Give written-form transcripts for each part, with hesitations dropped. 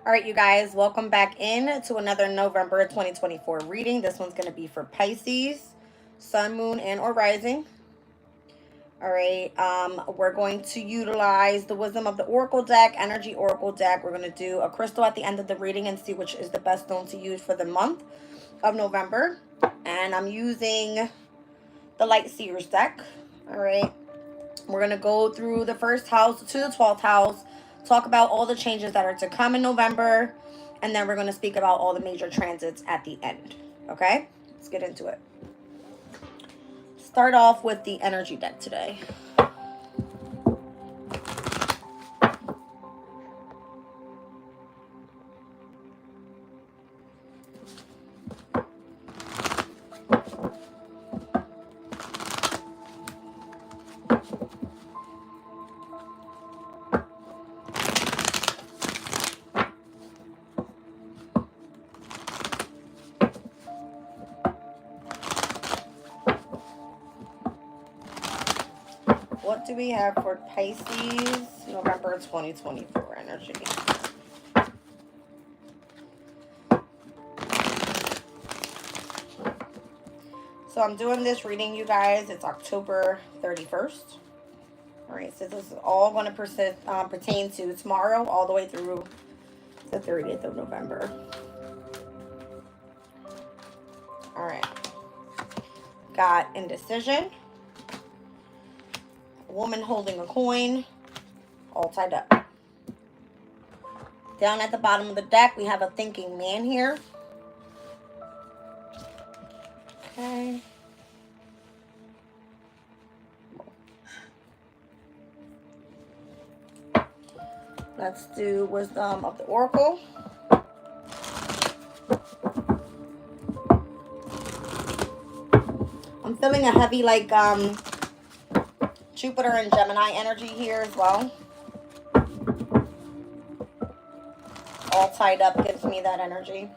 All right, you guys, welcome back in to another November 2024 reading. This one's going to be for Pisces, Sun, Moon, and or Rising. All right, we're going to utilize the Wisdom of the Oracle deck, Energy Oracle deck. We're going to do a crystal at the end of the reading and see which is the best stone to use for the month of November. And I'm using the Light Seers deck. All right, we're going to go through the first house to the 12th house, talk about all the changes that are to come in November, and then we're going to speak about all the major transits at the end. Okay, let's get into it. Start off with the energy deck today. What do we have for Pisces, November 2024 energy? So I'm doing this reading, you guys. It's October 31st. All right, so this is all going to pertain to tomorrow all the way through the 30th of November. All right. Got indecision. A woman holding a coin, all tied up. Down at the bottom of the deck, we have a thinking man here. Okay. Let's do Wisdom of the Oracle. I'm feeling a heavy, like, Jupiter and Gemini energy here as well. All tied up gives me that energy.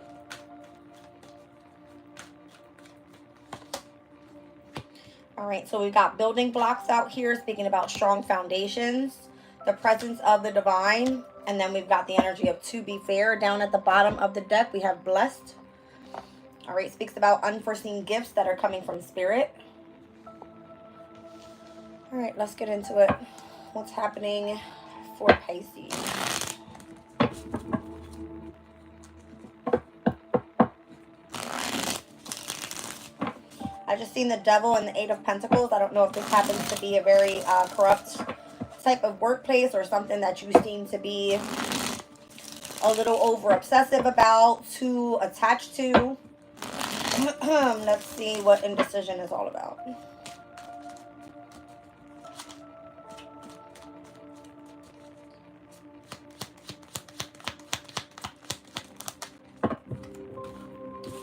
All right, so we've got building blocks out here, speaking about strong foundations, the presence of the divine, and then we've got the energy of to be fair. Down at the bottom of the deck, we have blessed. All right, speaks about unforeseen gifts that are coming from spirit. All right, let's get into it. What's happening for Pisces? I just seen the Devil and the Eight of Pentacles. I don't know if this happens to be a very corrupt type of workplace or something that you seem to be a little over obsessive about, too attached to. Let's see what indecision is all about.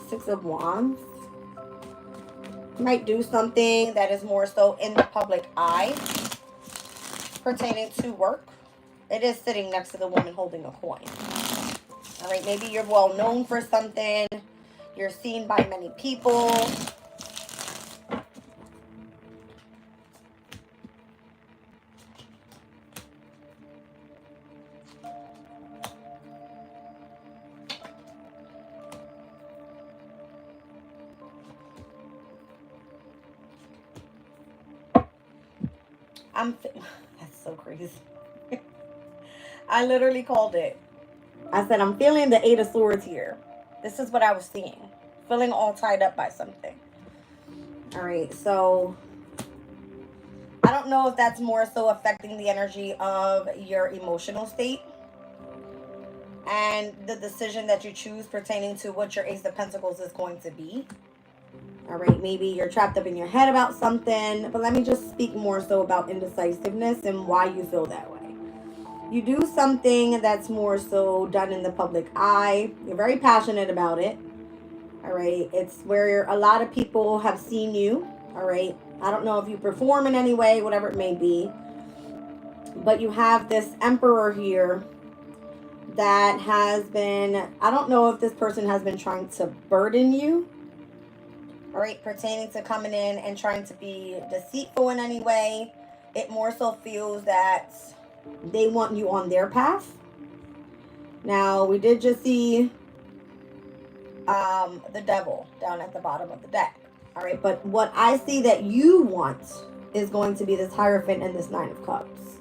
Six of Wands. Might do something that is more so in the public eye pertaining to work. It is sitting next to the woman holding a coin. All right, maybe you're well known for something. You're seen by many people. That's so crazy. I literally called it. I said, I'm feeling the Eight of Swords here. This is what I was seeing. Feeling all tied up by something. All right, so I don't know if that's more so affecting the energy of your emotional state and the decision that you choose pertaining to what your Ace of Pentacles is going to be. All right, maybe you're trapped up in your head about something, but let me just speak more so about indecisiveness and why you feel that way. You do something that's more so done in the public eye. You're very passionate about it. All right, it's where a lot of people have seen you. All right, I don't know if you perform in any way, whatever it may be, but you have this Emperor here that has been, I don't know if this person has been trying to burden you. All right, pertaining to coming in and trying to be deceitful in any way. It more so feels that they want you on their path. Now, we did just see the devil down at the bottom of the deck. All right, but what I see that you want is going to be this Hierophant and this Nine of Cups.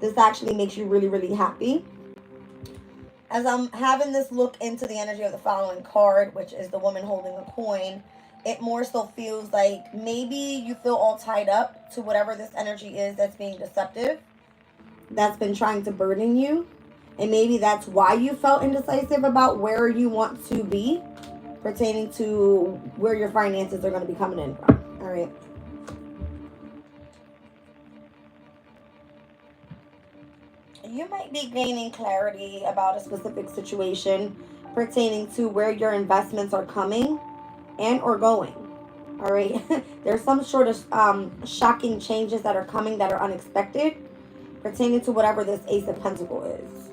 This actually makes you really, really happy. As I'm having this look into the energy of the following card, which is the woman holding a coin, it more so feels like maybe you feel all tied up to whatever this energy is that's being deceptive, that's been trying to burden you. And maybe that's why you felt indecisive about where you want to be, pertaining to where your finances are going to be coming in from. All right. You might be gaining clarity about a specific situation pertaining to where your investments are coming and or going. All right. There's some sort of shocking changes that are coming that are unexpected pertaining to whatever this Ace of Pentacles is.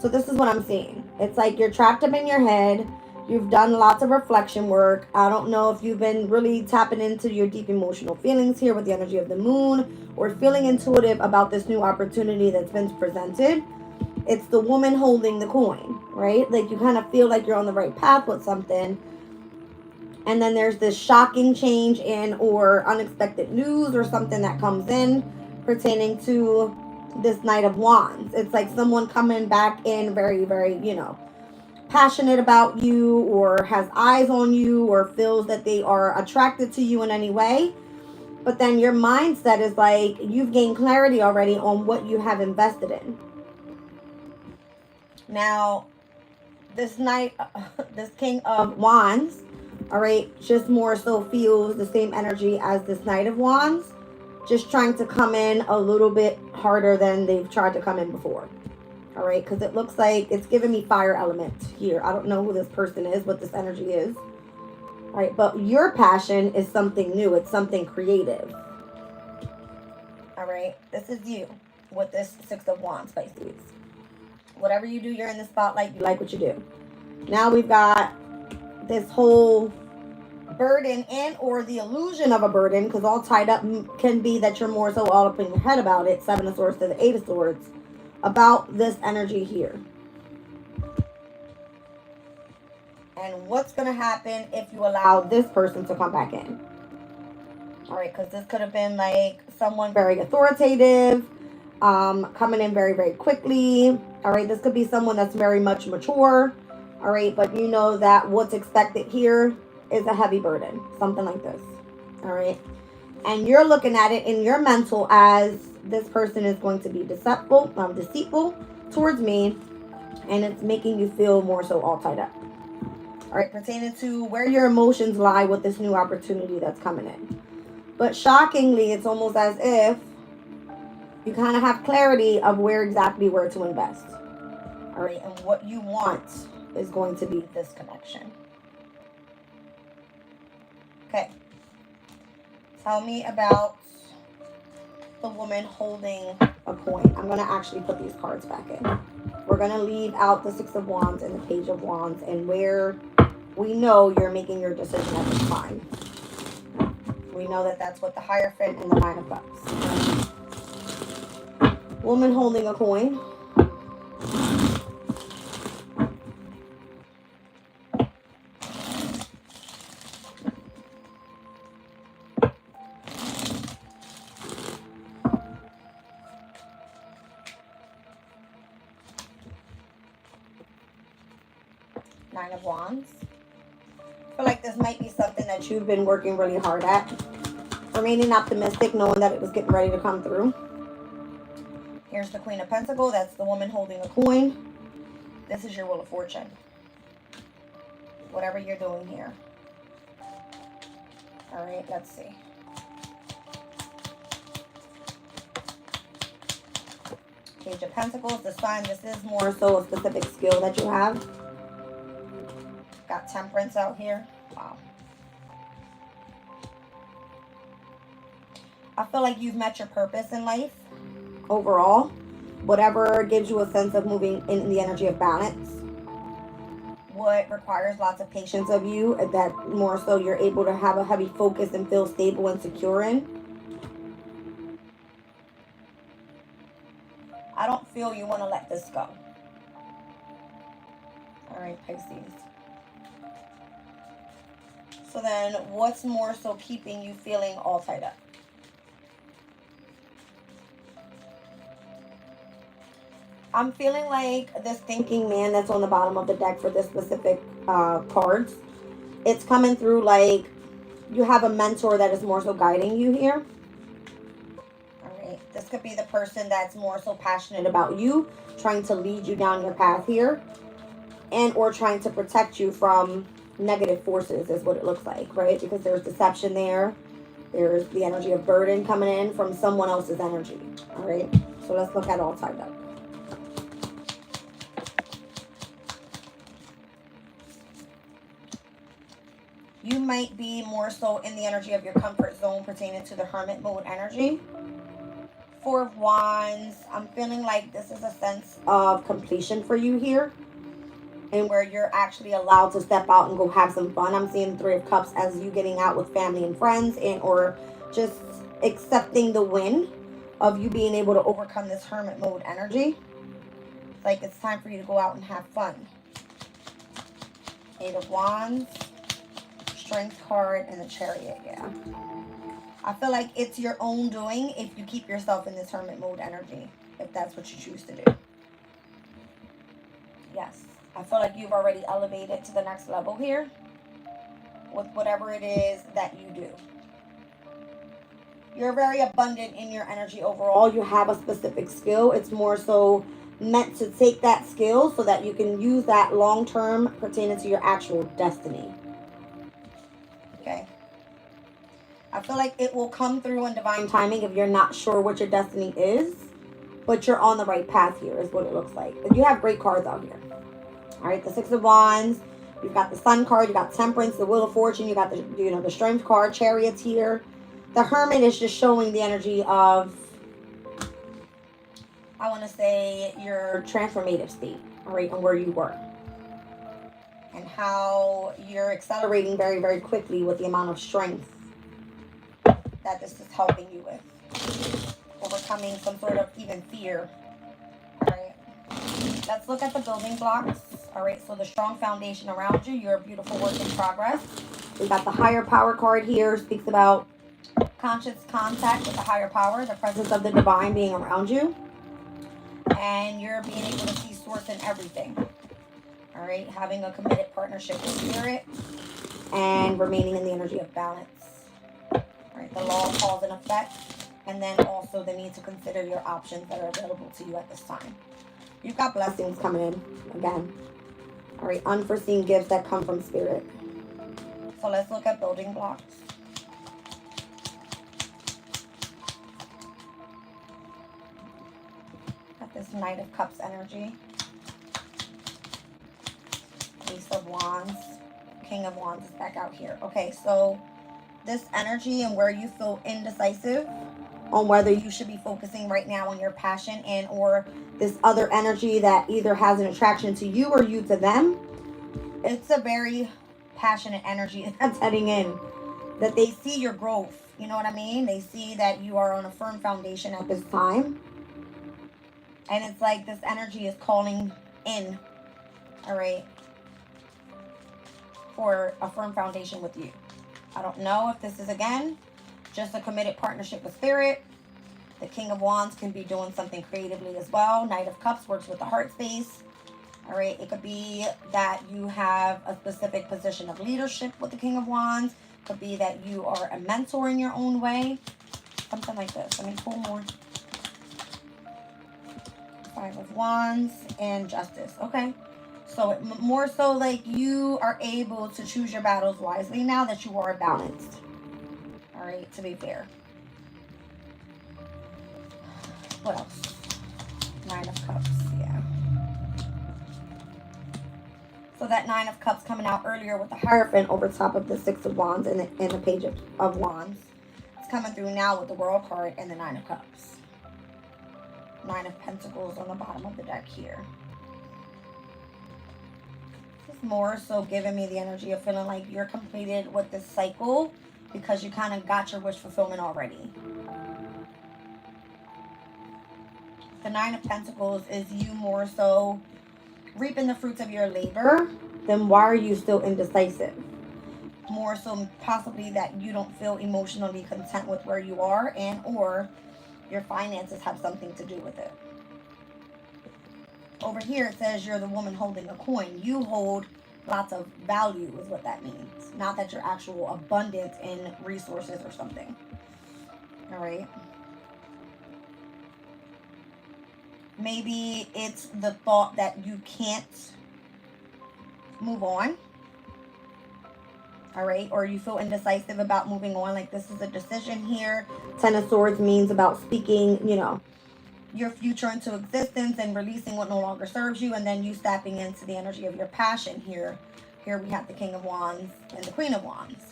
So this is what I'm seeing. It's like you're trapped up in your head. You've done lots of reflection work. I don't know if you've been really tapping into your deep emotional feelings here with the energy of the moon, or feeling intuitive about this new opportunity that's been presented. It's the woman holding the coin, right? Like you kind of feel like you're on the right path with something. And then there's this shocking change in or unexpected news or something that comes in pertaining to this Knight of Wands. It's like someone coming back in very, very, passionate about you, or has eyes on you, or feels that they are attracted to you in any way. But then your mindset is like you've gained clarity already on what you have invested in. Now, this this King of Wands, all right, just more so feels the same energy as this Knight of Wands, just trying to come in a little bit harder than they've tried to come in before. All right, because it looks like it's giving me fire element here. I don't know who this person is, what this energy is. All right, but your passion is something new. It's something creative. All right, this is you with this Six of Wands, Pisces. Whatever you do, you're in the spotlight. You like what you do. Now we've got this whole burden and or the illusion of a burden, because all tied up can be that you're more so all up in your head about it. Seven of Swords to the Eight of Swords. About this energy here. And what's going to happen if you allow this person to come back in. All right, because this could have been like someone very authoritative, coming in very, very quickly. All right, this could be someone that's very much mature. All right, but you know that what's expected here is a heavy burden. Something like this. All right. And you're looking at it in your mental as this person is going to be deceitful towards me, and it's making you feel more so all tied up. All right, pertaining to where your emotions lie with this new opportunity that's coming in. But shockingly, it's almost as if you kind of have clarity of where to invest. All right, and what you want is going to be this connection. Okay. Tell me about the woman holding a coin. I'm going to actually put these cards back in. We're going to leave out the Six of Wands and the Page of Wands and where we know you're making your decision at this time. We know that that's what the Hierophant and the Nine of Cups. Woman holding a coin. Nine of Wands. I feel like this might be something that you've been working really hard at. Remaining optimistic, knowing that it was getting ready to come through. Here's the Queen of Pentacles. That's the woman holding a coin. This is your Wheel of Fortune. Whatever you're doing here. All right, let's see. Page of Pentacles, the sign. This is more so a specific skill that you have. Got Temperance out here. Wow. I feel like you've met your purpose in life overall. Whatever gives you a sense of moving in the energy of balance. What requires lots of patience of you, that more so you're able to have a heavy focus and feel stable and secure in. I don't feel you want to let this go. All right, Pisces. So then what's more so keeping you feeling all tied up? I'm feeling like this thinking man that's on the bottom of the deck for this specific cards. It's coming through like you have a mentor that is more so guiding you here. All right. This could be the person that's more so passionate about you, trying to lead you down your path here, and or trying to protect you from negative forces is what it looks like, right? Because there's deception there. There's the energy of burden coming in from someone else's energy. All right. So let's look at all tied up. You might be more so in the energy of your comfort zone pertaining to the hermit mode energy. Four of Wands. I'm feeling like this is a sense of completion for you here. And where you're actually allowed to step out and go have some fun. I'm seeing Three of Cups as you getting out with family and friends and or just accepting the win of you being able to overcome this hermit mode energy. It's like it's time for you to go out and have fun. Eight of Wands. Strength card and the Chariot, yeah. I feel like it's your own doing if you keep yourself in this hermit mode energy, if that's what you choose to do. Yes, I feel like you've already elevated to the next level here with whatever it is that you do. You're very abundant in your energy overall. You have a specific skill. It's more so meant to take that skill so that you can use that long term pertaining to your actual destiny. Okay. I feel like it will come through in divine timing if you're not sure what your destiny is, but you're on the right path here is what it looks like. And you have great cards out here. All right, the Six of Wands, you've got the Sun card, you got Temperance, the Wheel of Fortune, you got the the Strength card, Chariots here. The Hermit is just showing the energy of, I want to say, your transformative state, all right, and where you were. And how you're accelerating very, very quickly with the amount of strength that this is helping you with. Overcoming some sort of even fear. Alright. Let's look at the building blocks. Alright, so the strong foundation around you. You're a beautiful work in progress. We got the higher power card here. Speaks about conscious contact with the higher power. The presence of the divine being around you. And you're being able to see source in everything. All right, having a committed partnership with spirit and remaining in the energy of balance. All right, the law of cause and effect, and then also the need to consider your options that are available to you at this time. You've got blessings coming in again. All right, unforeseen gifts that come from spirit. So let's look at building blocks. Got this Knight of Cups energy. Ace of Wands, King of Wands is back out here. Okay, so this energy and where you feel indecisive on whether you should be focusing right now on your passion and or this other energy that either has an attraction to you or you to them. It's a very passionate energy that's heading in. That they see your growth. You know what I mean? They see that you are on a firm foundation at this time. And it's like this energy is calling in. All right. For a firm foundation with you. I don't know if this is, again, just a committed partnership with spirit. The King of Wands can be doing something creatively as well. Knight of Cups works with the heart space. All right, it could be that you have a specific position of leadership with the King of Wands. It could be that you are a mentor in your own way. Something like this. Let me pull more. Five of Wands and Justice. Okay. So more so like you are able to choose your battles wisely now that you are balanced. All right, to be fair. What else? Nine of Cups, yeah. So that Nine of Cups coming out earlier with the Hierophant over top of the Six of Wands and the Page of Wands. It's coming through now with the World card and the Nine of Cups. Nine of Pentacles on the bottom of the deck here. More so giving me the energy of feeling like you're completed with this cycle because you kind of got your wish fulfillment already. The Nine of Pentacles is you more so reaping the fruits of your labor, then why are you still indecisive? More so possibly that you don't feel emotionally content with where you are, and or your finances have something to do with it. Over here it says you're the woman holding a coin. You hold lots of value is what that means. Not that you're actual abundant in resources or something. All right. Maybe it's the thought that you can't move on. All right. Or you feel indecisive about moving on. Like this is a decision here. Ten of Swords means about speaking, you know, your future into existence and releasing what no longer serves you. And then you stepping into the energy of your passion here. Here we have the King of Wands and the Queen of Wands.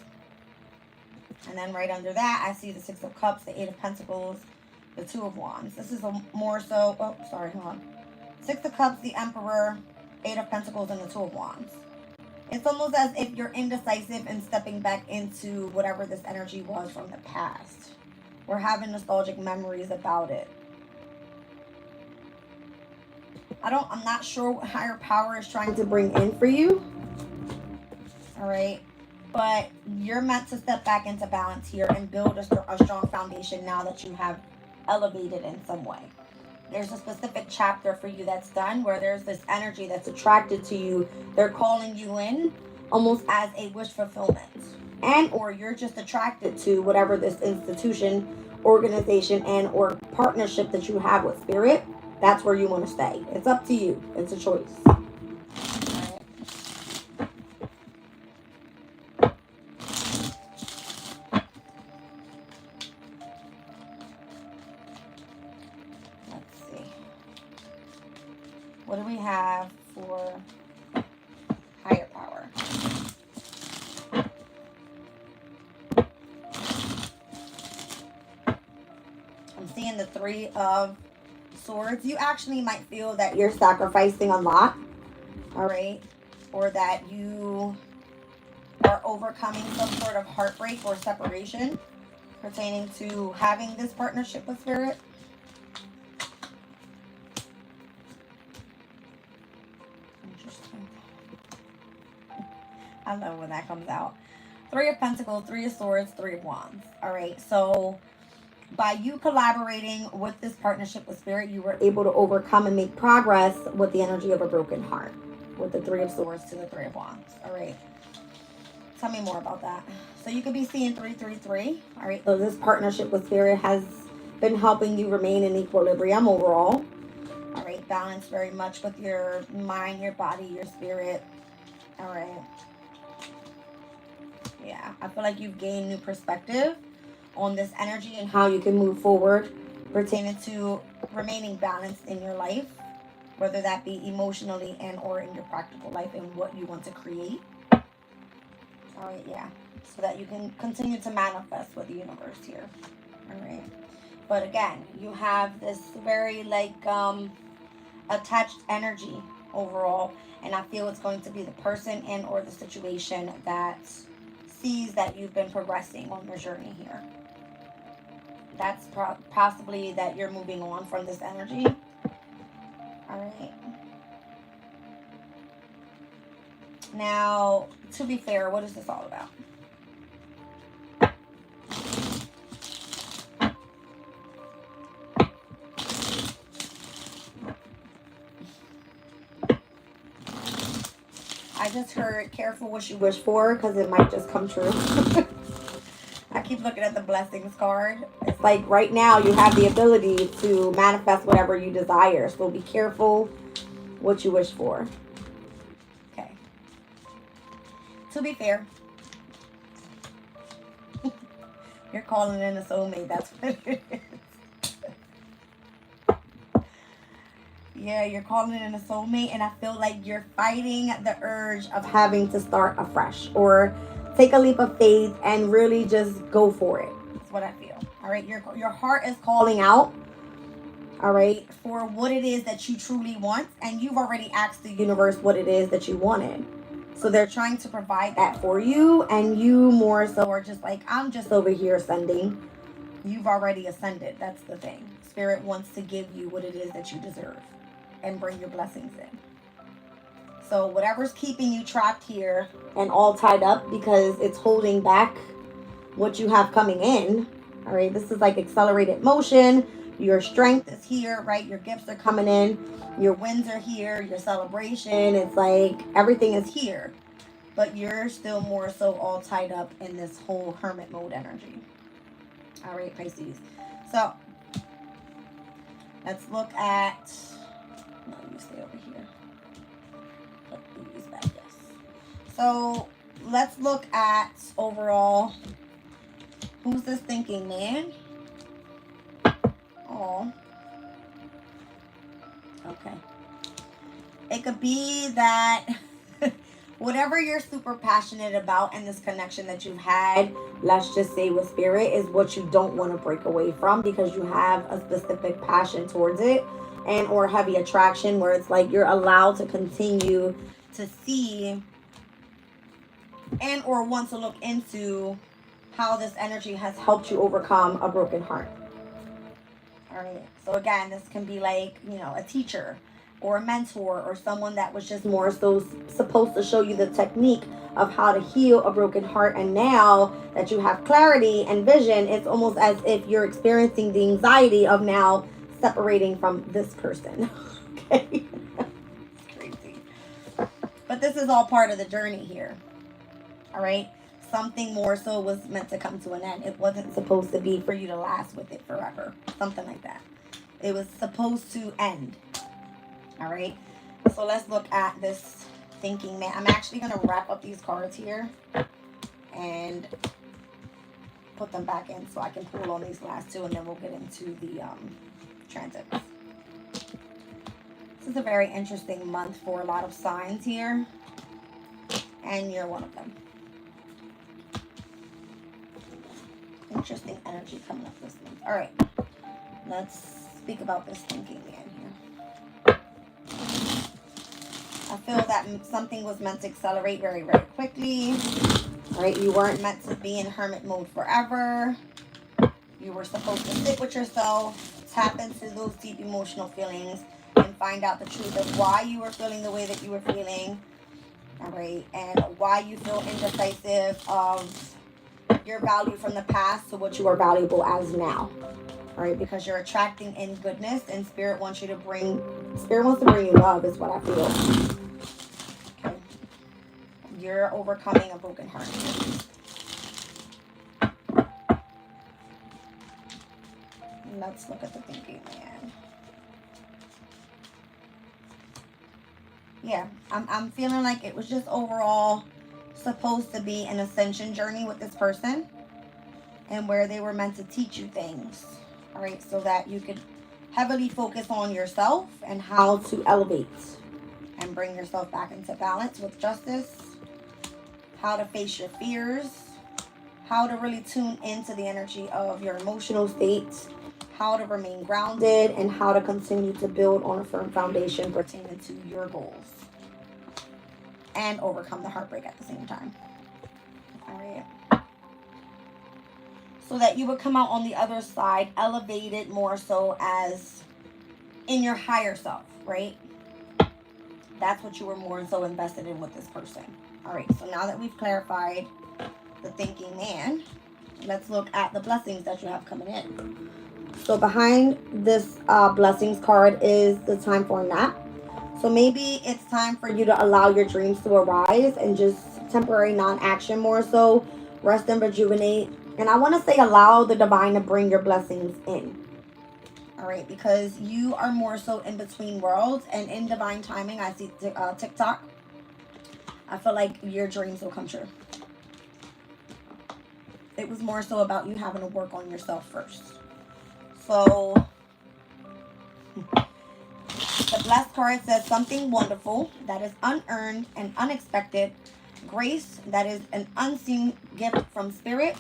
And then right under that, I see the Six of Cups, the Eight of Pentacles, the Two of Wands. This is a more so, oh, sorry, hold on. Six of Cups, the Emperor, Eight of Pentacles, and the Two of Wands. It's almost as if you're indecisive and stepping back into whatever this energy was from the past. We're having nostalgic memories about it. I'm not sure what higher power is trying to bring in for you. All right. But you're meant to step back into balance here and build a strong foundation now that you have elevated in some way. There's a specific chapter for you that's done where there's this energy that's attracted to you. They're calling you in almost as a wish fulfillment. And or you're just attracted to whatever this institution, organization, and or partnership that you have with spirit. That's where you want to stay. It's up to you. It's a choice. What do we have for higher power? I'm seeing the Three of Swords. You actually might feel that you're sacrificing a lot, all right? Or that you are overcoming some sort of heartbreak or separation pertaining to having this partnership with spirit. I love when that comes out. Three of Pentacles, Three of Swords, Three of Wands. All right. So by you collaborating with this partnership with spirit, you were able to overcome and make progress with the energy of a broken heart. With the Three of Swords to the Three of Wands. All right. Tell me more about that. So you could be seeing 333. All right. So this partnership with spirit has been helping you remain in equilibrium overall. All right. Balance very much with your mind, your body, your spirit. All right. Yeah, I feel like you've gained new perspective on this energy and how you can move forward pertaining to remaining balanced in your life, whether that be emotionally and or in your practical life and what you want to create. All right, yeah, so that you can continue to manifest with the universe here. All right, but again, you have this very like attached energy overall, and I feel it's going to be the person and or the situation that sees that you've been progressing on your journey here. That's possibly that you're moving on from this energy. All right. Now, to be fair, what is this all about? I just heard careful what you wish for because it might just come true. I keep looking at the blessings card. It's like right now you have the ability to manifest whatever you desire. So be careful what you wish for. Okay. To be fair, you're calling in a soulmate. That's what it is. Yeah, you're calling in a soulmate, and I feel like you're fighting the urge of having to start afresh or take a leap of faith and really just go for it. That's what I feel. All right, your heart is calling out, all right, for what it is that you truly want, and you've already asked the universe what it is that you wanted. So they're trying to provide that for you, and you more so are just like, I'm just over here ascending. You've already ascended. That's the thing. Spirit wants to give you what it is that you deserve and bring your blessings in. So whatever's keeping you trapped here and all tied up because it's holding back what you have coming in. All right, this is like accelerated motion. Your strength is here, right? Your gifts are coming in. Your wins are here. Your celebration. It's like everything is here. But you're still more so all tied up in this whole hermit mode energy. All right, Pisces. So let's look at, no, you stay over here. Put these back, yes. So let's look at overall, who's this thinking man? Oh, okay. It could be that whatever you're super passionate about in this connection that you've had, let's just say with spirit, is what you don't want to break away from because you have a specific passion towards it and or heavy attraction where it's like you're allowed to continue to see and or want to look into how this energy has helped you overcome a broken heart. All right. So again, this can be like, a teacher or a mentor or someone that was just more so supposed to show you the technique of how to heal a broken heart. And now that you have clarity and vision, it's almost as if you're experiencing the anxiety of now separating from this person. Okay. It's crazy. But this is all part of the journey here. All right. Something more so was meant to come to an end. It wasn't supposed to be for you to last with it forever. Something like that. It was supposed to end. All right. So let's look at this thinking man. I'm actually going to wrap up these cards here and put them back in so I can pull on these last two and then we'll get into the transits. This is a very interesting month for a lot of signs here. And you're one of them. Interesting energy coming up this month. All right. Let's speak about this thinking man here. I feel that something was meant to accelerate very, very quickly. All right. You weren't meant to be in hermit mode forever. You were supposed to sit with yourself, tap into those deep emotional feelings, and find out the truth of why you were feeling the way that you were feeling. All right. And why you feel indecisive of your value from the past to what you are valuable as now. All right, because you're attracting in goodness and spirit wants to bring you love is what I feel. Okay. You're overcoming a broken heart. Let's look at the thinking man. Yeah, I'm feeling like it was just overall supposed to be an ascension journey with this person and where they were meant to teach you things. All right, so that you could heavily focus on yourself and how to elevate and bring yourself back into balance with justice, how to face your fears, how to really tune into the energy of your emotional state, how to remain grounded, and how to continue to build on a firm foundation pertaining to your goals and overcome the heartbreak at the same time. All right. So that you would come out on the other side elevated more so as in your higher self, right? That's what you were more so invested in with this person. All right, so now that we've clarified the thinking man, let's look at the blessings that you have coming in. So behind this blessings card is the time for a nap. So maybe it's time for you to allow your dreams to arise and just temporary non-action more so. Rest and rejuvenate. And I want to say allow the divine to bring your blessings in. All right, because you are more so in between worlds and in divine timing. I see TikTok. I feel like your dreams will come true. It was more so about you having to work on yourself first. So the blessed card says something wonderful that is unearned and unexpected. Grace that is an unseen gift from spirit.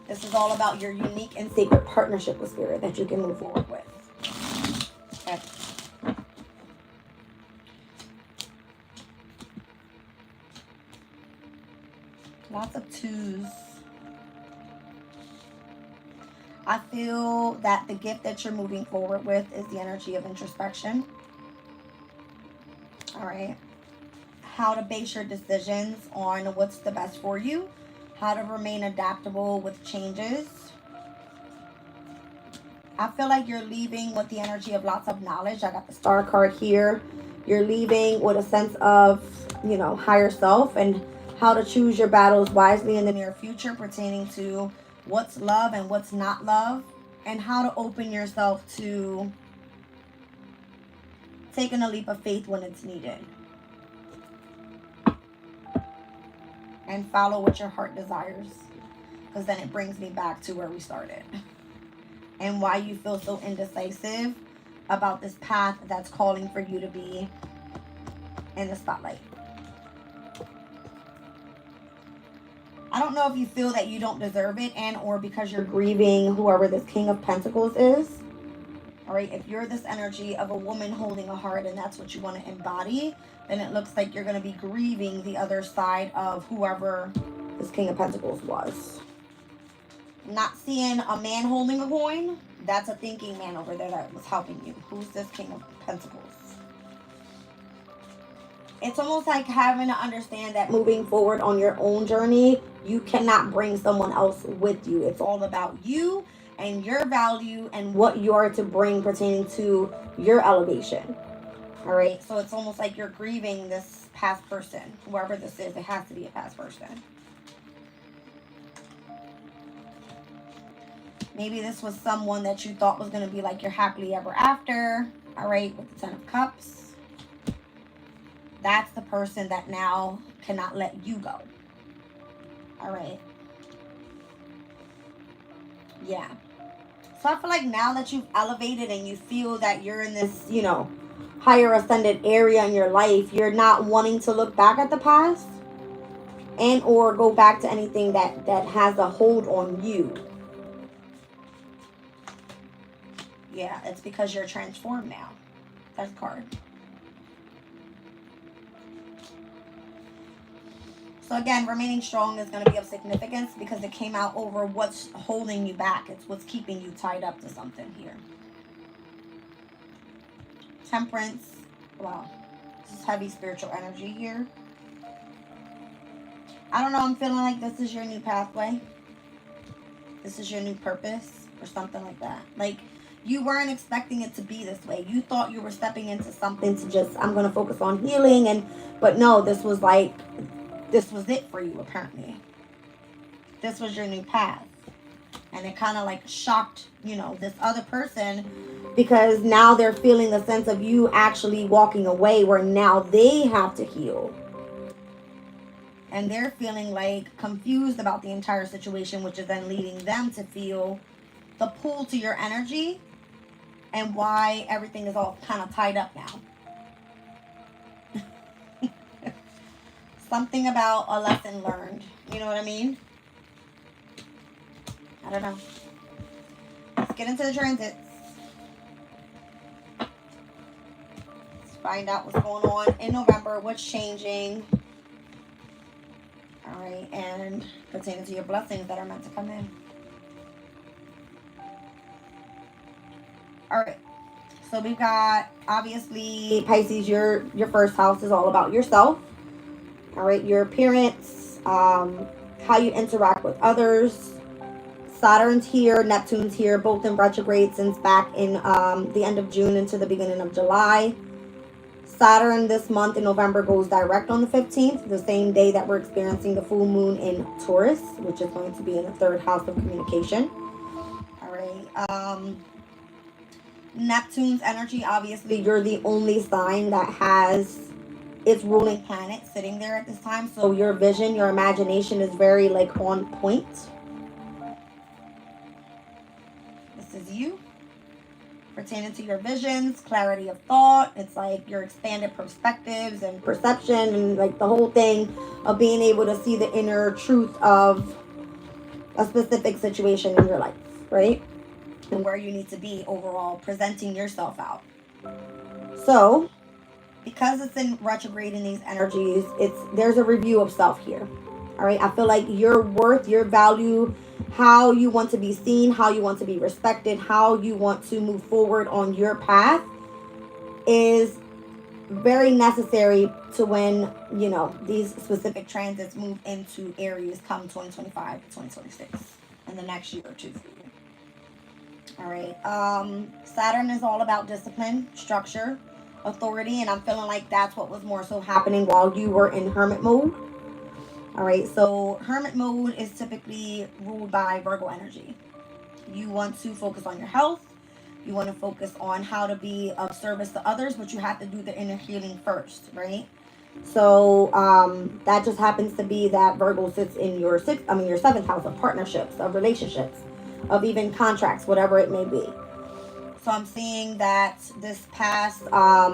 This is all about your unique and sacred partnership with spirit that you can move forward with. Okay. Lots of twos. I feel that the gift that you're moving forward with is the energy of introspection. All right. how to base your decisions on what's the best for you, how to remain adaptable with changes. I feel like you're leaving with the energy of lots of knowledge. I got the star card here. You're leaving with a sense of, you know, higher self and how to choose your battles wisely in the near future pertaining to what's love and what's not love, and how to open yourself to taking a leap of faith when it's needed. And follow what your heart desires. Because then it brings me back to where we started. And why you feel so indecisive about this path that's calling for you to be in the spotlight. I don't know if you feel that you don't deserve it, and or because you're grieving whoever this King of Pentacles is. All right, if you're this energy of a woman holding a heart and that's what you want to embody, then it looks like you're going to be grieving the other side of whoever this King of Pentacles was. I'm not seeing a man holding a coin. That's a thinking man over there that was helping you. Who's this King of Pentacles? It's almost like having to understand that moving forward on your own journey, you cannot bring someone else with you. It's all about you and your value and what you are to bring pertaining to your elevation. All right, so it's almost like you're grieving this past person, whoever this is. It has to be a past person. Maybe this was someone that you thought was going to be like your happily ever after. All right, with the Ten of Cups. That's the person that now cannot let you go. All right. Yeah. So I feel like now that you've elevated and you feel that you're in this, you know, higher ascended area in your life, you're not wanting to look back at the past and or go back to anything that has a hold on you. Yeah, it's because you're transformed now. That's the card. So again, remaining strong is going to be of significance because it came out over what's holding you back. It's what's keeping you tied up to something here. Temperance. Wow. This is heavy spiritual energy here. I don't know. I'm feeling like this is your new pathway. This is your new purpose or something like that. Like you weren't expecting it to be this way. You thought you were stepping into something to just, I'm going to focus on healing. But no, this was like, this was it for you, apparently. This was your new path. And it kind of like shocked, you know, this other person because now they're feeling the sense of you actually walking away where now they have to heal. And they're feeling like confused about the entire situation, which is then leading them to feel the pull to your energy and why everything is all kind of tied up now. Something about a lesson learned. You know what I mean? I don't know. Let's get into the transits. Let's find out what's going on in November. What's changing. All right. And pertaining to your blessings that are meant to come in. All right. So we've got, obviously, Pisces, your first house is all about yourself. All right, your appearance, how you interact with others. Saturn's here, Neptune's here, both in retrograde since back in the end of June into the beginning of July. Saturn this month in November goes direct on the 15th, the same day that we're experiencing the full moon in Taurus, which is going to be in the third house of communication. All right. Neptune's energy, obviously, you're the only sign that has its ruling planet sitting there at this time. So your vision, your imagination is very like on point. This is you. Pertaining to your visions, clarity of thought. It's like your expanded perspectives and perception and like the whole thing of being able to see the inner truth of a specific situation in your life, right? And where you need to be overall, presenting yourself out. So because it's in retrograde in these energies, there's a review of self here. All right. I feel like your worth, your value, how you want to be seen, how you want to be respected, how you want to move forward on your path is very necessary to when, you know, these specific transits move into Aries come 2025 to 2026 in the next year or two for you. All right. Saturn is all about discipline, structure, authority, and I'm feeling like that's what was more so happening while you were in hermit mode. All right. So hermit mode is typically ruled by Virgo energy. You want to focus on your health. You want to focus on how to be of service to others, but you have to do the inner healing first, right? So that just happens to be that Virgo sits in your your seventh house of partnerships, of relationships, of even contracts, whatever it may be. So I'm seeing that this past, I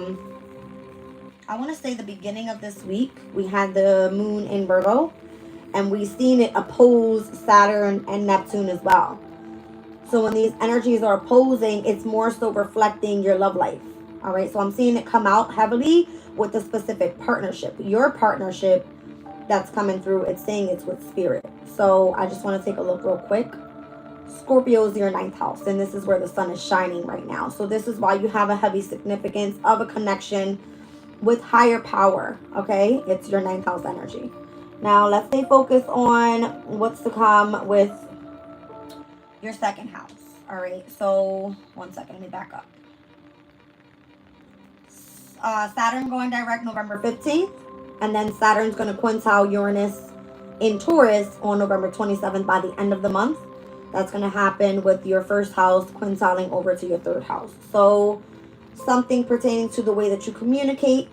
want to say the beginning of this week, we had the moon in Virgo, and we seen it oppose Saturn and Neptune as well. So when these energies are opposing, it's more so reflecting your love life. All right. So I'm seeing it come out heavily with the specific partnership. Your partnership that's coming through, it's saying it's with spirit. So I just want to take a look real quick. Scorpio is your ninth house, and this is where the sun is shining right now. So this is why you have a heavy significance of a connection with higher power. Okay. It's your ninth house energy. Now let's stay focused on what's to come with your second house. All right, so 1 second, let me back up. Saturn going direct November 15th, and then Saturn's going to quintile Uranus in Taurus on November 27th by the end of the month. That's going to happen with your first house quintiling over to your third house. So something pertaining to the way that you communicate.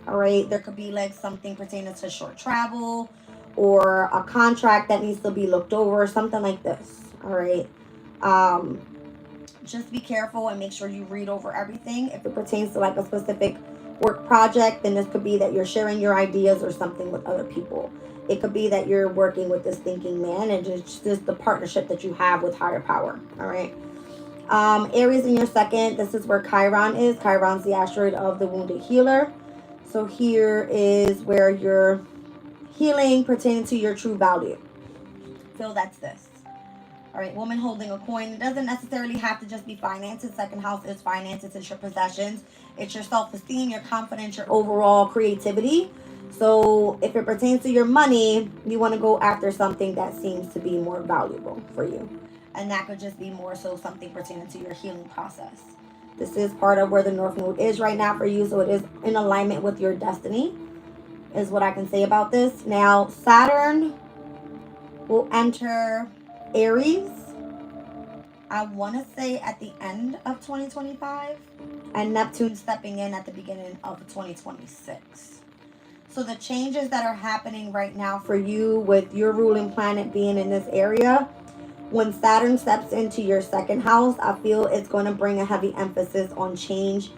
All right, there could be like something pertaining to short travel or a contract that needs to be looked over, something like this. All right. Just be careful and make sure you read over everything. If it pertains to like a specific work project, then this could be that you're sharing your ideas or something with other people. It could be that you're working with this thinking man, and just the partnership that you have with higher power. All right. Aries in your second, this is where Chiron is. Chiron's the asteroid of the wounded healer. So here is where you're healing pertaining to your true value. So that's this. All right, woman holding a coin. It doesn't necessarily have to just be finances. Second house is finances. It's your possessions. It's your self-esteem, your confidence, your overall creativity. So if it pertains to your money, you want to go after something that seems to be more valuable for you. And that could just be more so something pertaining to your healing process. This is part of where the North Node is right now for you. So it is in alignment with your destiny, is what I can say about this. Now, Saturn will enter Aries, I want to say at the end of 2025, and Neptune stepping in at the beginning of 2026. So the changes that are happening right now for you with your ruling planet being in this area, when Saturn steps into your second house, I feel it's going to bring a heavy emphasis on change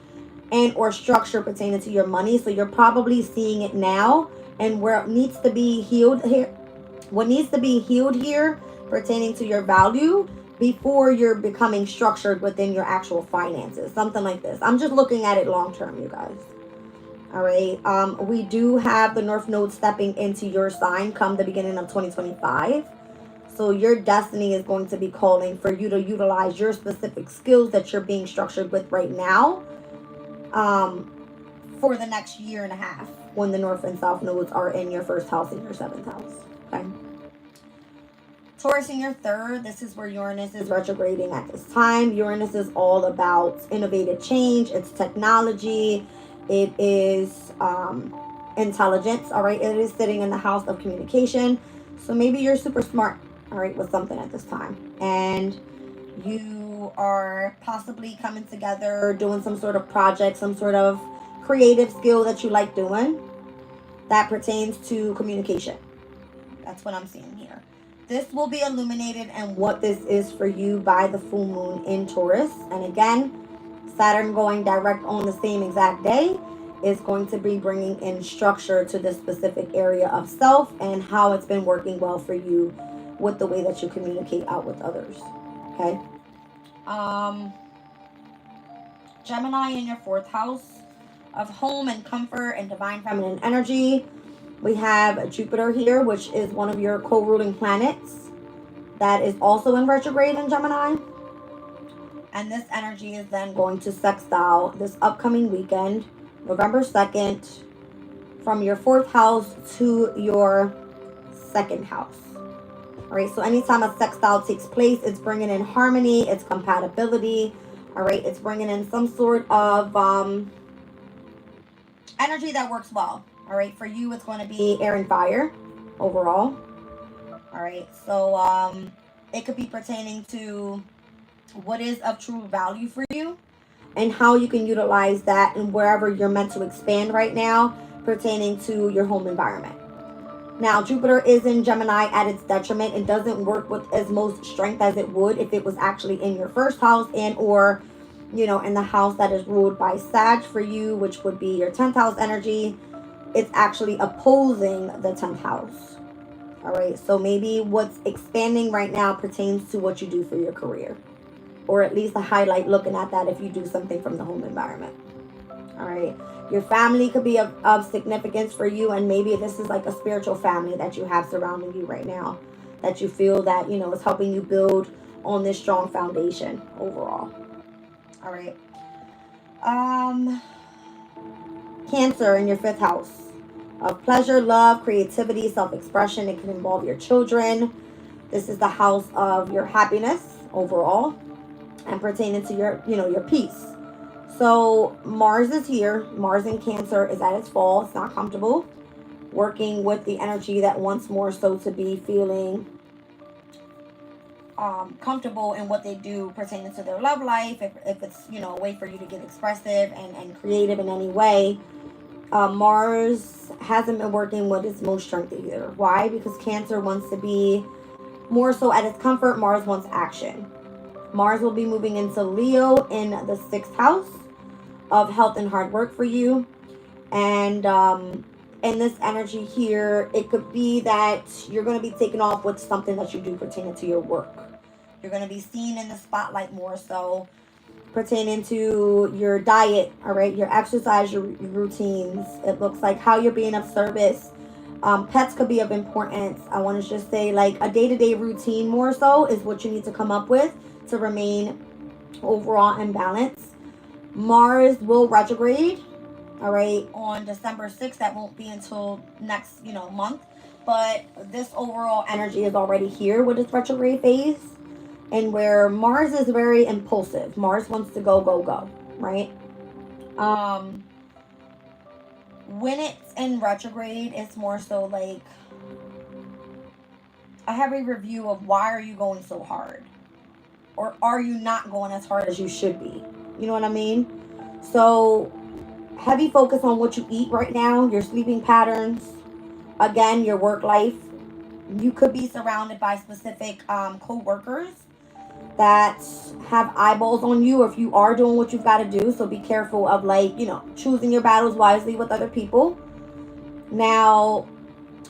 and or structure pertaining to your money. So you're probably seeing it now, and where it needs to be healed here, what needs to be healed here pertaining to your value before you're becoming structured within your actual finances, something like this. I'm just looking at it long term, you guys. All right. We do have the North Node stepping into your sign come the beginning of 2025. So your destiny is going to be calling for you to utilize your specific skills that you're being structured with right now, for the next year and a half, when the North and South nodes are in your first house and your seventh house. Okay. Taurus in your third, this is where Uranus is retrograding at this time. Uranus is all about innovative change. It's technology. It is intelligence. All right. It is sitting in the house of communication. So maybe you're super smart, all right, with something at this time. And you are possibly coming together, doing some sort of project, some sort of creative skill that you like doing that pertains to communication. That's what I'm seeing here. This will be illuminated and what this is for you by the full moon in Taurus. And again, Saturn going direct on the same exact day is going to be bringing in structure to this specific area of self and how it's been working well for you with the way that you communicate out with others. Okay. Gemini in your fourth house of home and comfort and divine feminine energy. We have Jupiter here, which is one of your co-ruling planets that is also in retrograde in Gemini. And this energy is then going to sextile this upcoming weekend November 2nd, from your 4th house to your 2nd house. All right, so anytime a sextile takes place, it's bringing in harmony, it's compatibility. All right, it's bringing in some sort of energy that works well. All right, for you, it's going to be air and fire overall. All right, so it could be pertaining to what is of true value for you and how you can utilize that and wherever you're meant to expand right now pertaining to your home environment. Now, Jupiter is in Gemini at its detriment. It doesn't work with as most strength as it would if it was actually in your 1st house and or, you know, in the house that is ruled by Sag for you, which would be your 10th house energy. It's actually opposing the 10th house. All right, so maybe what's expanding right now pertains to what you do for your career, or at least a highlight looking at that if you do something from the home environment. All right, your family could be of significance for you, and maybe this is like a spiritual family that you have surrounding you right now that you feel that, you know, is helping you build on this strong foundation overall. All right, Cancer in your 5th house of pleasure, love, creativity, self-expression. It can involve your children. This is the house of your happiness overall and pertaining to your, you know, your peace. So Mars is here. Mars in Cancer is at its fall. It's not comfortable. Working with the energy that wants more so to be feeling comfortable in what they do pertaining to their love life. If it's, you know, a way for you to get expressive and creative in any way. Mars hasn't been working with its most strength either. Why? Because Cancer wants to be more so at its comfort. Mars wants action. Mars will be moving into Leo in the 6th house of health and hard work for you. And in this energy here, it could be that you're going to be taken off with something that you do pertaining to your work. You're going to be seen in the spotlight more so pertaining to your diet, all right, your exercise, your routines. It looks like how you're being of service. Pets could be of importance. I want to just say like a day-to-day routine more so is what you need to come up with to remain overall in balance. Mars will retrograde, all right, on December 6th. That won't be until next, you know, month. But this overall energy is already here with its retrograde phase. And where Mars is very impulsive. Mars wants to go, go, go, right? When it's in retrograde, it's more so like a heavy review of why are you going so hard? Or are you not going as hard as you should be? You know what I mean? So heavy focus on what you eat right now, your sleeping patterns, again, your work life. You could be surrounded by specific co-workers that have eyeballs on you, or if you are doing what you've got to do. So be careful of, like, you know, choosing your battles wisely with other people. Now,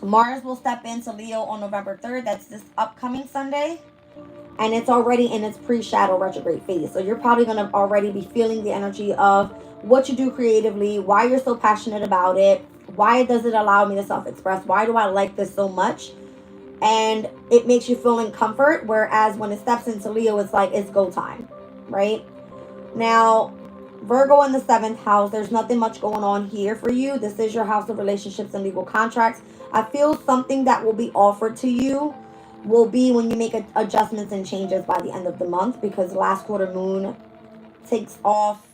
Mars will step into Leo on November 3rd. That's this upcoming Sunday. And it's already in its pre-shadow retrograde phase. So you're probably going to already be feeling the energy of what you do creatively, why you're so passionate about it, why does it allow me to self-express, why do I like this so much? And it makes you feel in comfort, whereas when it steps into Leo, it's like it's go time, right? Now, Virgo in the 7th house, there's nothing much going on here for you. This is your house of relationships and legal contracts. I feel something that will be offered to you will be when you make adjustments and changes by the end of the month, because last quarter moon takes off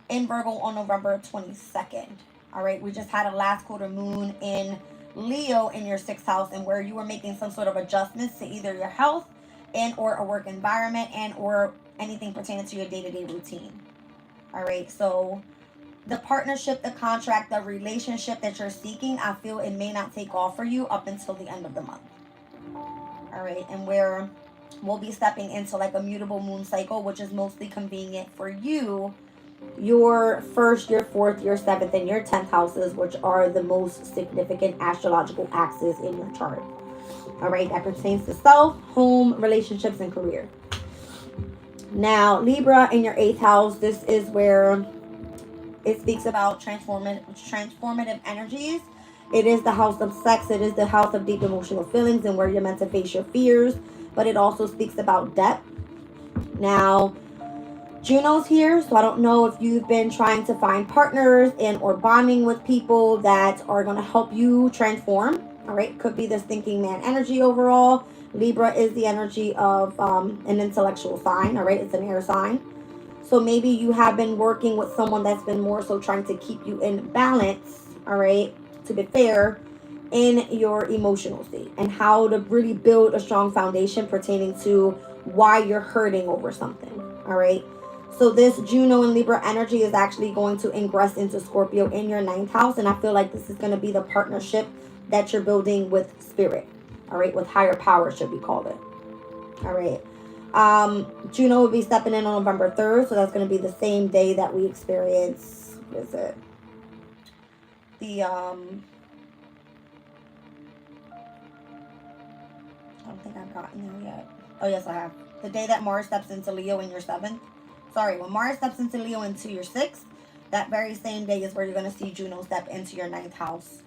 in Virgo on November 22nd. All right, we just had a last quarter moon in Leo in your 6th house, and where you were making some sort of adjustments to either your health and or a work environment and or anything pertaining to your day-to-day routine. All right, so the partnership, the contract, the relationship that you're seeking, I feel it may not take off for you up until the end of the month. All right, and where we'll be stepping into like a mutable moon cycle, which is mostly convenient for you, your 1st, your 4th, your 7th, and your 10th houses, which are the most significant astrological axes in your chart. All right, that pertains to self, home, relationships, and career. Now, Libra in your 8th house, this is where it speaks about transformative energies. It is the house of sex. It is the house of deep emotional feelings and where you're meant to face your fears. But it also speaks about depth. Now, Juno's here, so I don't know if you've been trying to find partners and or bonding with people that are going to help you transform. All right, could be this thinking man energy overall. Libra is the energy of an intellectual sign. All right, it's an air sign. So maybe you have been working with someone that's been more so trying to keep you in balance. All right, to be fair, in your emotional state and how to really build a strong foundation pertaining to why you're hurting over something. All right. So this Juno and Libra energy is actually going to ingress into Scorpio in your ninth house. And I feel like this is going to be the partnership that you're building with spirit. All right. With higher power, should we call it. All right. Juno will be stepping in on November 3rd. So that's going to be the same day that we experience, what is it? I don't think I've gotten there yet. Oh, yes, I have. The day that Mars steps into Leo in your 7th. Sorry, when Mars steps into Leo into your 6th, that very same day is where you're going to see Juno step into your 9th house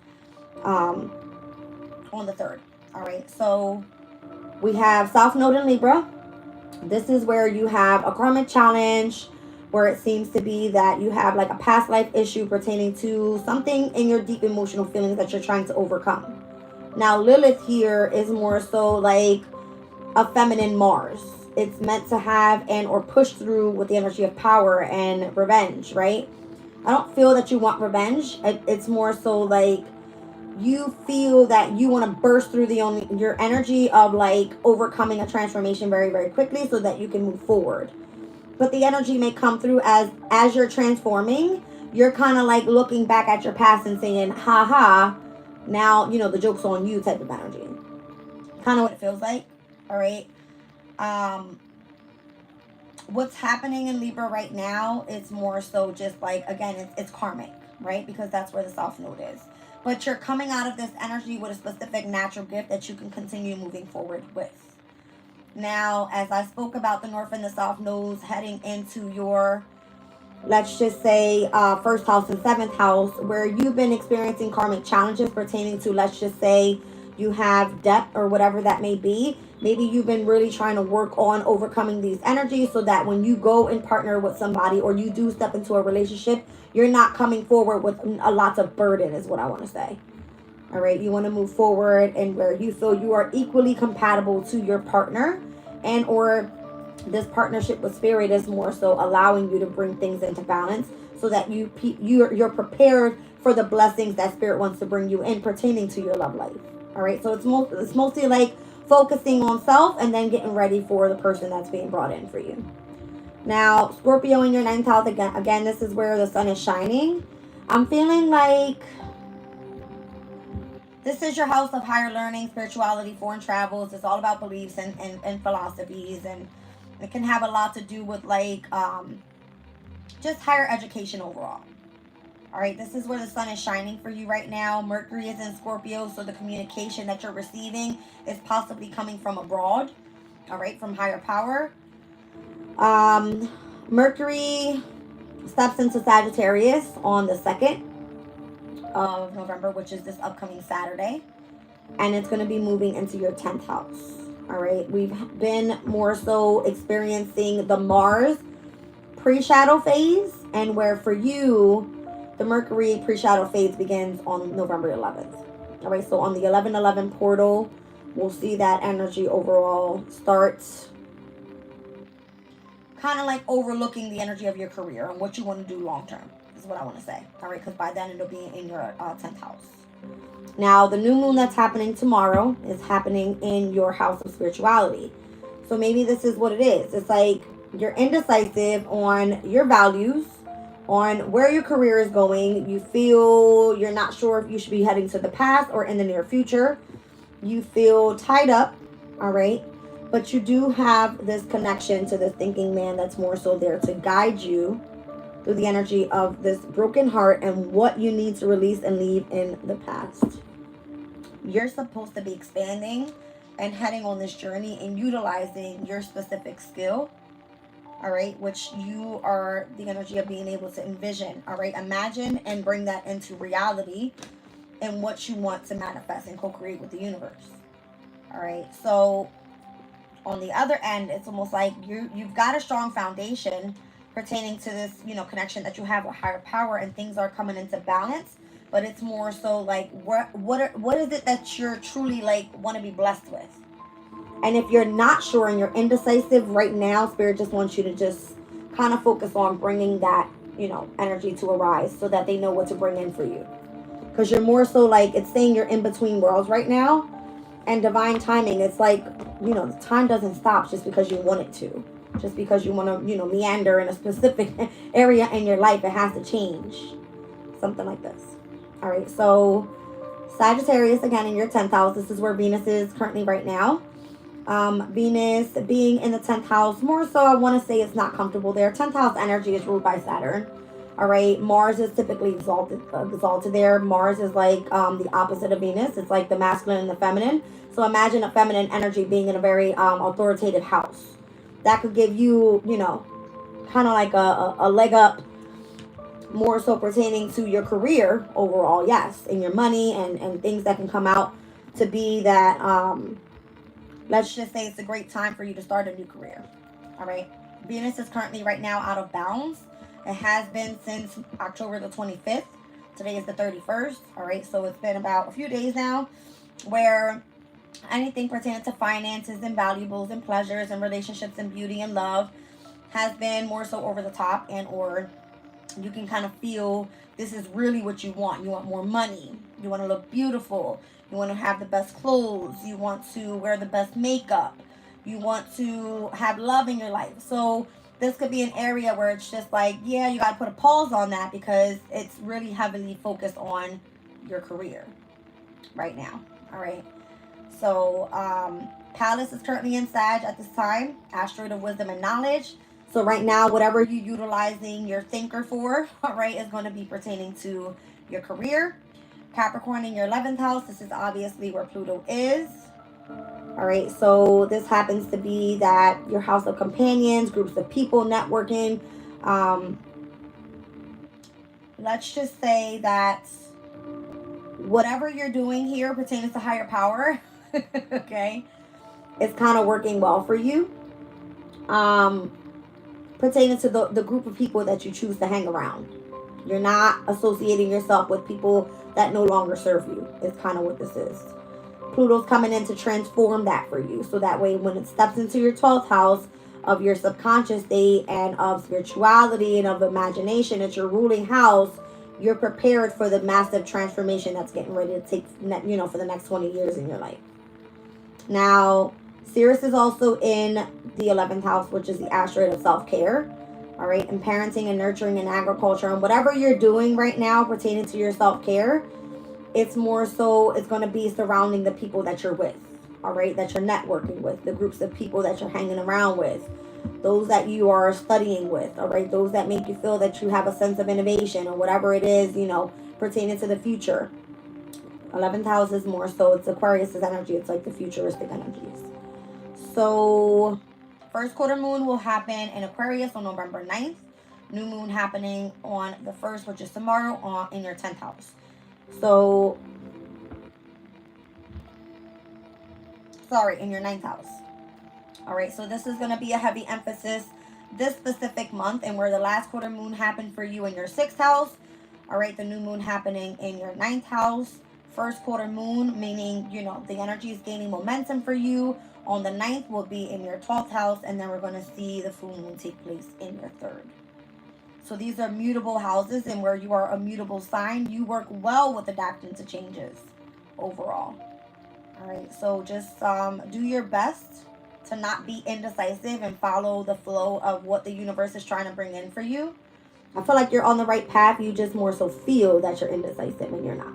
on the 3rd. All right, so we have South Node in Libra. This is where you have a karmic challenge, where it seems to be that you have like a past life issue pertaining to something in your deep emotional feelings that you're trying to overcome. Now, Lilith here is more so like a feminine Mars. It's meant to have and or push through with the energy of power and revenge, right? I don't feel that you want revenge. It's more so like you feel that you want to burst through your energy of like overcoming a transformation very, very quickly so that you can move forward. But the energy may come through as you're transforming. You're kind of like looking back at your past and saying, ha ha, now, the joke's on you type of energy. Kind of what it feels like. All right. What's happening in Libra right now is more so just like, again, it's karmic, right? Because that's where the South Node is. But you're coming out of this energy with a specific natural gift that you can continue moving forward with. Now, as I spoke about the North and the South nodes heading into your, let's just say, 1st house and 7th house, where you've been experiencing karmic challenges pertaining to, let's just say, you have debt or whatever that may be. Maybe you've been really trying to work on overcoming these energies so that when you go and partner with somebody or you do step into a relationship, you're not coming forward with a lot of burden is what I want to say. All right, you want to move forward and where you feel you are equally compatible to your partner, and or this partnership with spirit is more so allowing you to bring things into balance so that you're prepared for the blessings that spirit wants to bring you in pertaining to your love life. All right, so it's mostly like focusing on self and then getting ready for the person that's being brought in for you. Now, Scorpio in your 9th house, again, this is where the sun is shining. I'm feeling like this is your house of higher learning, spirituality, foreign travels. It's all about beliefs and philosophies, and it can have a lot to do with like just higher education overall. All right, this is where the sun is shining for you right now. Mercury is in Scorpio, so the communication that you're receiving is possibly coming from abroad, all right, from higher power. Mercury steps into Sagittarius on the 2nd of November, which is this upcoming Saturday, and it's going to be moving into your 10th house. All right, we've been more so experiencing the Mars pre-shadow phase, and where for you the Mercury pre-shadow phase begins on November 11th. All right, so on the 11/11 portal, we'll see that energy overall start kind of like overlooking the energy of your career and what you want to do long term is what I want to say. All right, because by then it'll be in your 10th house. Now, the new moon that's happening tomorrow is happening in your house of spirituality. So maybe this is what it is. It's like you're indecisive on your values, on where your career is going. You feel you're not sure if you should be heading to the past or in the near future. You feel tied up, all right? But you do have this connection to the thinking man that's more so there to guide you through the energy of this broken heart and what you need to release and leave in the past. You're supposed to be expanding and heading on this journey and utilizing your specific skill, all right, which you are the energy of being able to envision, all right, imagine and bring that into reality and what you want to manifest and co-create with the universe. All right, so on the other end, it's almost like you've got a strong foundation, pertaining to this, you know, connection that you have with higher power, and things are coming into balance. But it's more so like, what is it that you're truly like want to be blessed with? And if you're not sure and you're indecisive right now, Spirit just wants you to just kind of focus on bringing that, you know, energy to arise so that they know what to bring in for you. Because you're more so like, it's saying you're in between worlds right now. And divine timing, it's like, you know, the time doesn't stop just because you want it to. Just because you want to, you know, meander in a specific area in your life, it has to change. Something like this. All right, so Sagittarius, again, in your 10th house. This is where Venus is currently right now. Venus being in the 10th house, more so I want to say it's not comfortable there. 10th house energy is ruled by Saturn. All right, Mars is typically exalted there. Mars is like the opposite of Venus. It's like the masculine and the feminine. So imagine a feminine energy being in a very authoritative house. That could give you, you know, kind of like a leg up, more so pertaining to your career overall, yes, and your money and things that can come out to be that, let's just say it's a great time for you to start a new career. All right, Venus is currently right now out of bounds. It has been since October the 25th. Today is the 31st. All right, so it's been about a few days now where anything pertaining to finances and valuables and pleasures and relationships and beauty and love has been more so over the top, and or you can kind of feel this is really what you want. You want more money. You want to look beautiful. You want to have the best clothes. You want to wear the best makeup. You want to have love in your life. So this could be an area where it's just like, yeah, you got to put a pause on that because it's really heavily focused on your career right now. All right. So Palace is currently in Sag at this time. Asteroid of wisdom and knowledge. So right now, whatever you're utilizing your thinker for, all right, is going to be pertaining to your career. Capricorn in your 11th house. This is obviously where Pluto is. All right, so this happens to be that your house of companions, groups of people, networking. Let's just say that whatever you're doing here pertaining to higher power, okay, it's kind of working well for you. Pertaining to the group of people that you choose to hang around. You're not associating yourself with people that no longer serve you. It's kind of what this is. Pluto's coming in to transform that for you. So that way when it steps into your 12th house of your subconscious state and of spirituality and of imagination, it's your ruling house, you're prepared for the massive transformation that's getting ready to take, you know, for the next 20 years in your life. Now, Sirius is also in the 11th house, which is the asteroid of self-care. All right, and parenting and nurturing and agriculture and whatever you're doing right now pertaining to your self-care, it's more so it's going to be surrounding the people that you're with. All right, that you're networking with, the groups of people that you're hanging around with, those that you are studying with. All right, those that make you feel that you have a sense of innovation or whatever it is, you know, pertaining to the future. 11th house is more so it's Aquarius's energy. It's like the futuristic energies. So first quarter moon will happen in Aquarius on November 9th. New moon happening on the 1st, which is tomorrow, in your 10th house. So, sorry, in your 9th house. All right, so this is going to be a heavy emphasis this specific month, and where the last quarter moon happened for you in your 6th house. All right, the new moon happening in your 9th house. First quarter moon, meaning, you know, the energy is gaining momentum for you. On the 9th will be in your 12th house, and then we're going to see the full moon take place in your 3rd. So these are mutable houses, and where you are a mutable sign, you work well with adapting to changes overall. All right, so just do your best to not be indecisive and follow the flow of what the universe is trying to bring in for you. I feel like you're on the right path. You just more so feel that you're indecisive and you're not.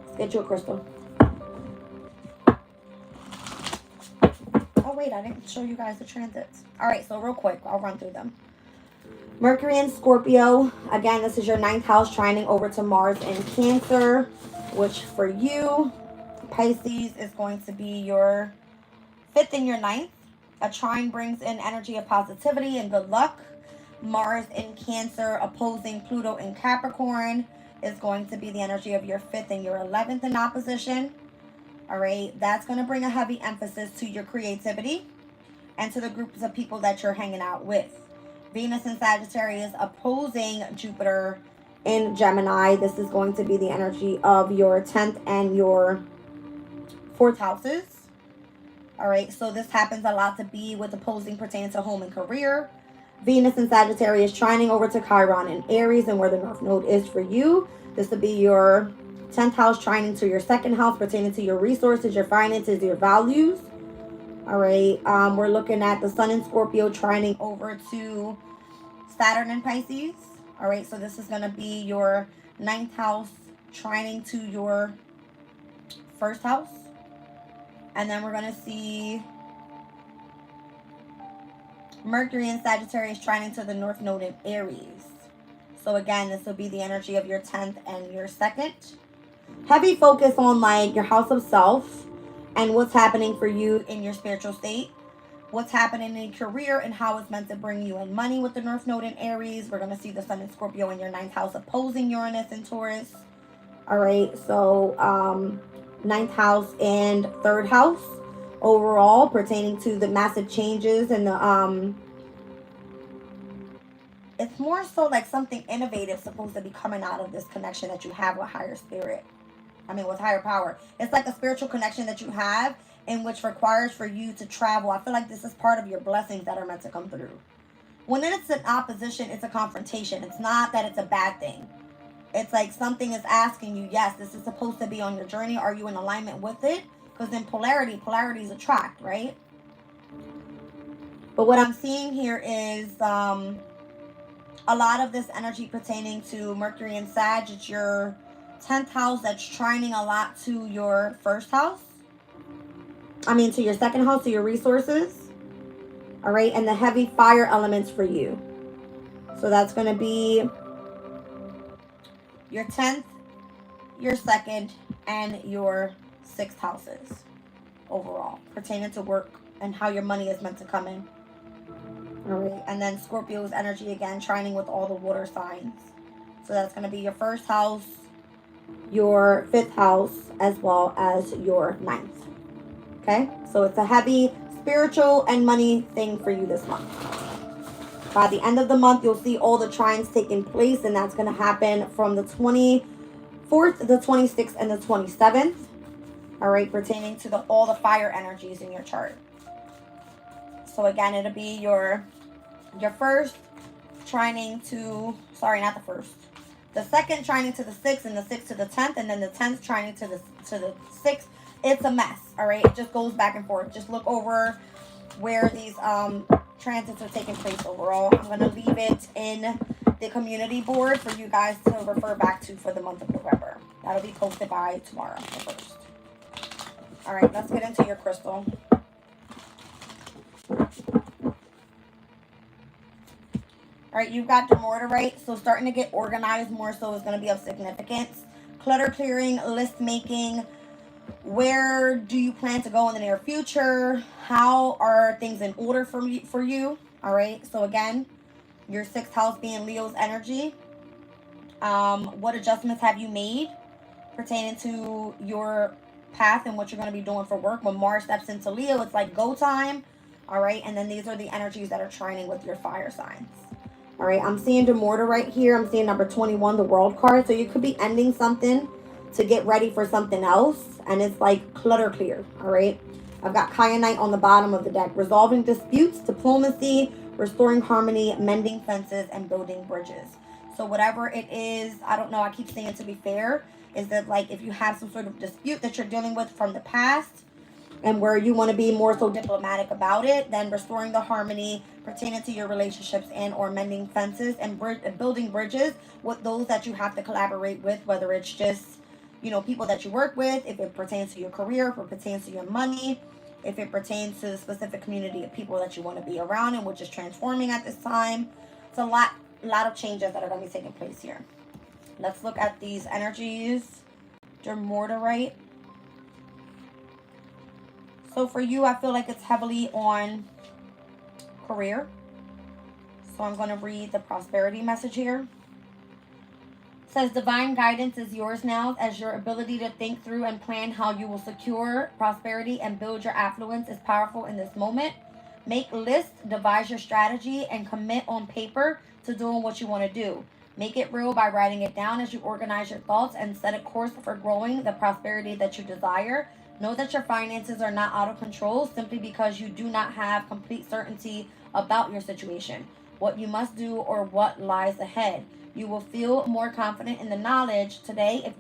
Let's get you a crystal. Oh, wait, I didn't show you guys the transits. All right, so real quick, I'll run through them. Mercury in Scorpio. Again, this is your 9th house trining over to Mars in Cancer, which for you, Pisces, is going to be your 5th and your 9th. A trine brings in energy of positivity and good luck. Mars in Cancer opposing Pluto in Capricorn is going to be the energy of your 5th and your 11th in opposition. All right, that's going to bring a heavy emphasis to your creativity and to the groups of people that you're hanging out with. Venus in Sagittarius opposing Jupiter in Gemini. This is going to be the energy of your 10th and your 4th houses. All right, so this happens a lot to be with opposing pertaining to home and career. Venus in Sagittarius trining over to Chiron in Aries, and where the North Node is for you. This will be your 10th house trining to your 2nd house pertaining to your resources, your finances, your values. All right, we're looking at the Sun in Scorpio trining over to Saturn in Pisces. All right, so this is going to be your 9th house trining to your 1st house. And then we're going to see Mercury in Sagittarius trining to the North Node in Aries. So again, this will be the energy of your 10th and your 2nd. Heavy focus on like your house of self and what's happening for you in your spiritual state. What's happening in your career and how it's meant to bring you in money with the North Node in Aries. We're going to see the Sun in Scorpio in your 9th house opposing Uranus in Taurus. All right, so 9th house and 3rd house overall pertaining to the massive changes and the it's more so like something innovative supposed to be coming out of this connection that you have with higher spirit. With higher power. It's like a spiritual connection that you have in which requires for you to travel. I feel like this is part of your blessings that are meant to come through. When it's an opposition, it's a confrontation. It's not that it's a bad thing. It's like something is asking you, yes, this is supposed to be on your journey. Are you in alignment with it? Because in polarities attract, right? But what I'm seeing here is a lot of this energy pertaining to Mercury and Sag. It's your 10th house that's trining a lot to your 1st house. To your 2nd house, to your resources. All right, and the heavy fire elements for you. So that's going to be your 10th, your 2nd, and your 6th houses overall, pertaining to work and how your money is meant to come in. All right, and then Scorpio's energy again, trining with all the water signs. So that's going to be your 1st house, your 5th house, as well as your 9th. Okay, so it's a heavy spiritual and money thing for you this month. By the end of the month, you'll see all the trines taking place, and that's going to happen from the 24th, the 26th, and the 27th. All right, pertaining to all the fire energies in your chart. So again, it'll be your first trining to, sorry, not the first. The 2nd trining to the 6th, and the 6th to the 10th, and then the 10th trining to the 6th. It's a mess, all right? It just goes back and forth. Just look over where these transits are taking place overall. I'm going to leave it in the community board for you guys to refer back to for the month of November. That'll be posted by tomorrow, the 1st. All right, let's get into your crystal. All right, you've got Demorterite, so starting to get organized more so is going to be of significance. Clutter clearing, list making. Where do you plan to go in the near future? How are things in order for you? All right, so again, your 6th house being Leo's energy. What adjustments have you made pertaining to your path and what you're going to be doing for work? When Mars steps into Leo, it's like go time. All right, and then these are the energies that are trining with your fire signs. All right, I'm seeing Demorterite here. I'm seeing number 21, the World card. So you could be ending something to get ready for something else. And it's like clutter clear. All right. I've got Kyanite on the bottom of the deck. Resolving disputes, diplomacy, restoring harmony, mending fences, and building bridges. So whatever it is, I don't know. I keep saying, to be fair, is that like if you have some sort of dispute that you're dealing with from the past and where you want to be more so diplomatic about it, then restoring the harmony pertaining to your relationships and or mending fences and building bridges with those that you have to collaborate with, whether it's just, people that you work with, if it pertains to your career, if it pertains to your money, if it pertains to the specific community of people that you want to be around and which is transforming at this time. It's a lot of changes that are going to be taking place here. Let's look at these energies. Demorterite. So for you, I feel like it's heavily on career. So I'm going to read the prosperity message here. It says, divine guidance is yours now, as your ability to think through and plan how you will secure prosperity and build your affluence is powerful in this moment. Make lists, devise your strategy, and commit on paper to doing what you want to do. Make it real by writing it down as you organize your thoughts and set a course for growing the prosperity that you desire. Know that your finances are not out of control simply because you do not have complete certainty about your situation, what you must do, or what lies ahead. You will feel more confident in the knowledge today if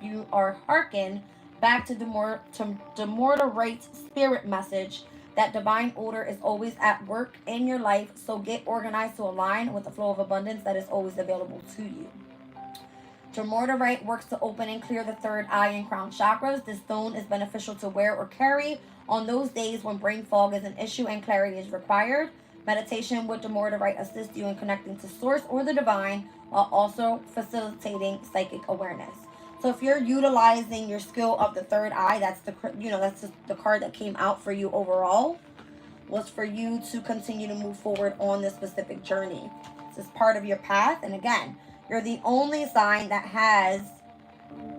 you are hearkened back to Demorterate's spirit message that divine order is always at work in your life, so get organized to align with the flow of abundance that is always available to you. Demorterate works to open and clear the third eye and crown chakras. This stone is beneficial to wear or carry on those days when brain fog is an issue and clarity is required. Meditation with Demorterate assists you in connecting to source or the divine while also facilitating psychic awareness. So if you're utilizing your skill of the third eye, that's the card that came out for you overall, was for you to continue to move forward on this specific journey. This is part of your path. And again, you're the only sign that has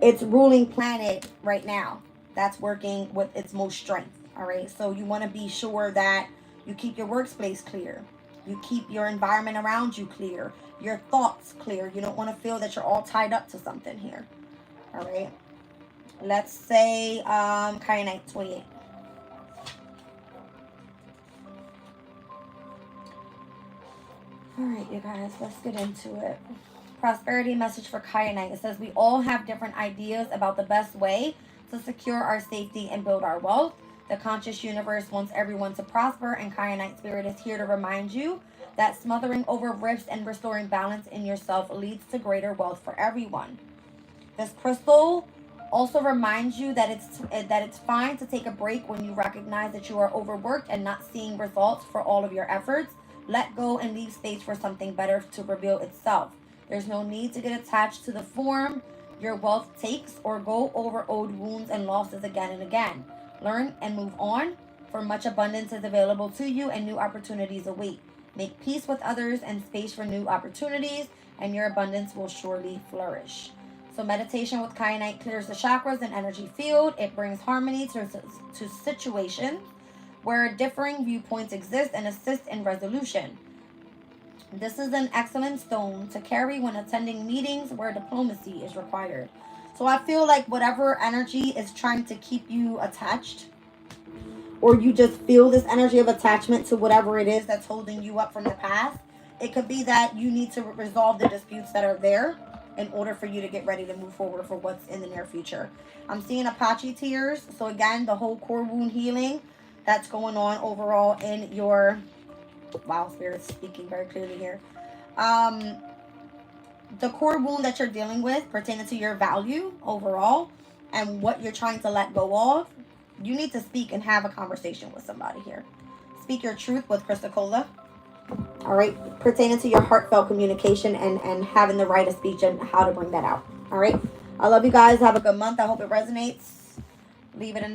its ruling planet right now that's working with its most strength. All right. So you want to be sure that you keep your workspace clear. You keep your environment around you clear. Your thoughts clear. You don't want to feel that you're all tied up to something here. All right. Let's say Kyanite 28. All right, you guys, let's get into it. Prosperity message for Kyanite. It says we all have different ideas about the best way to secure our safety and build our wealth. The conscious universe wants everyone to prosper, and Kyanite spirit is here to remind you that smothering over rifts and restoring balance in yourself leads to greater wealth for everyone. This crystal also reminds you that it's fine to take a break when you recognize that you are overworked and not seeing results for all of your efforts. Let go and leave space for something better to reveal itself. There's no need to get attached to the form your wealth takes or go over old wounds and losses again and again. Learn and move on, for much abundance is available to you and new opportunities await. Make peace with others and space for new opportunities, and your abundance will surely flourish. So meditation with Kyanite clears the chakras and energy field. It brings harmony to situations where differing viewpoints exist and assists in resolution. This is an excellent stone to carry when attending meetings where diplomacy is required. So I feel like whatever energy is trying to keep you attached, or you just feel this energy of attachment to whatever it is that's holding you up from the past, it could be that you need to resolve the disputes that are there in order for you to get ready to move forward for what's in the near future. I'm seeing Apache tears. So again, the whole core wound healing that's going on overall in your... Wow, Spirit's speaking very clearly here. The core wound that you're dealing with pertaining to your value overall and what you're trying to let go of, you need to speak and have a conversation with somebody here. Speak your truth with Krista Cola. All right, pertaining to your heartfelt communication and having the right of speech and how to bring that out. All right, I love you guys. Have a good month. I hope it resonates. Leave it in